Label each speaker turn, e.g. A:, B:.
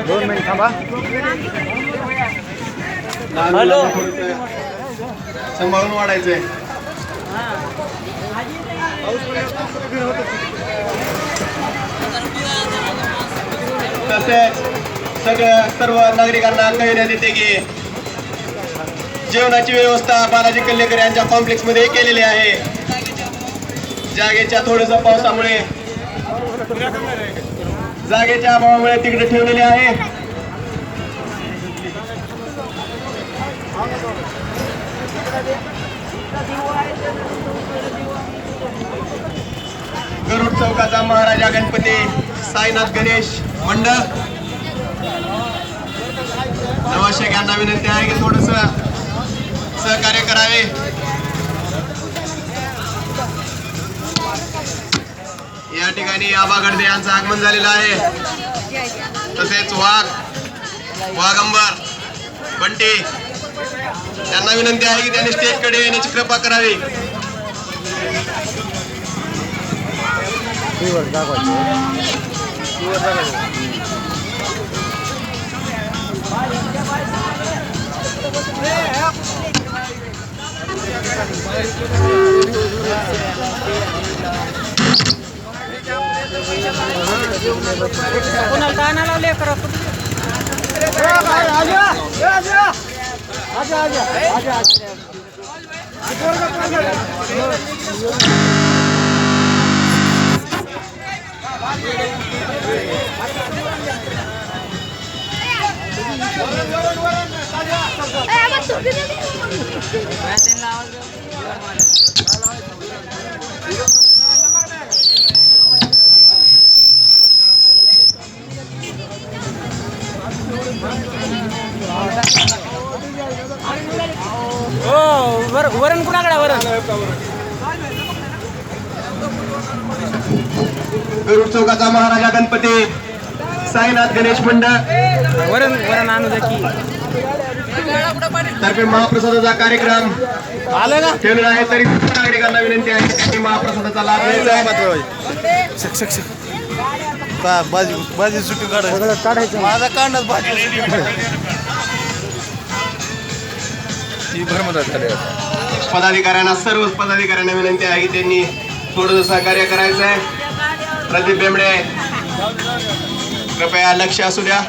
A: 2 minute थांबा.
B: Hello.
C: सांभाळून वाढायचंय. तसेच सर्व नागरिकांना कळविण्यात येते की जेवणाची व्यवस्था बालाजी कल्लेकर यांच्या कॉम्प्लेक्स मध्ये केलेली आहे. जागेच्या थोडस पावसामुळे जागेच्या अभावामुळे तिकडे ठेवलेले आहे. गरुड चौकाचा महाराजा गणपती साईनाथ गणेश मंडळ नवाशेक यांना विनंती आहे की थोडस सहकार्य करावे. या ठिकाणी आबा गडदे यांचं आगमन झालेलं आहे. तसेच वाघंबर बंटी त्यांना विनंती आहे की त्यांनी स्टेजकडे येण्याची कृपा करावी.
B: कोणाला ताना लावले करा. वरण कुणाकडे वरण.
C: गरुड चौकाचा महाराजा गणपती साईनाथ गणेश मंडळ
B: वरण आणू द्या की
C: तर्फे महाप्रसादाचा कार्यक्रम
B: आलं का
C: ठेवलेला आहे. तरी नागरिकांना विनंती आहे की महाप्रसादाचा लाभ घ्यायचा आहे.
A: भाजी सुट्टी काढायचं माझा काढणार भाजी
C: पदाधिकाऱ्यांना सर्व पदाधिकाऱ्यांना विनंती आहे की त्यांनी थोडंसं सहकार्य करायचं आहे. प्रदीप बेंबडे कृपया लक्ष असू द्या.